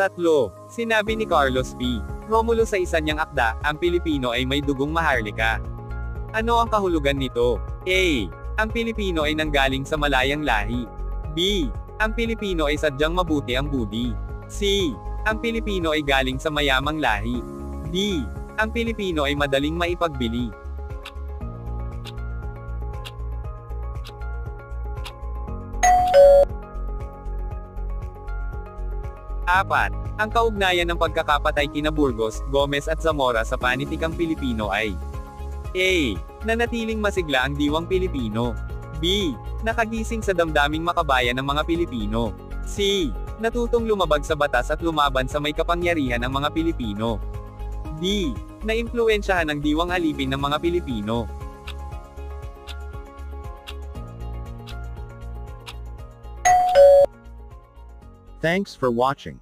Tatlo, sinabi ni Carlos P. Romulo sa isa niyang akda, ang Pilipino ay may dugong Maharlika. Ano ang kahulugan nito? A. Ang Pilipino ay nanggaling sa malayang lahi. B. Ang Pilipino ay sadyang mabuti ang budi. C. Ang Pilipino ay galing sa mayamang lahi. D. Ang Pilipino ay madaling maipagbili. Apat. Ang kaugnayan ng pagkakapatay kina Burgos, Gomez at Zamora sa panitikang Pilipino ay A. Nanatiling masigla ang diwang Pilipino. B. Nakagising sa damdaming makabayan ng mga Pilipino. C. Natutong lumabag sa batas at lumaban sa may kapangyarihan ng mga Pilipino. D. Naimpluwensyahan ng diwang alipin ng mga Pilipino. Thanks for watching.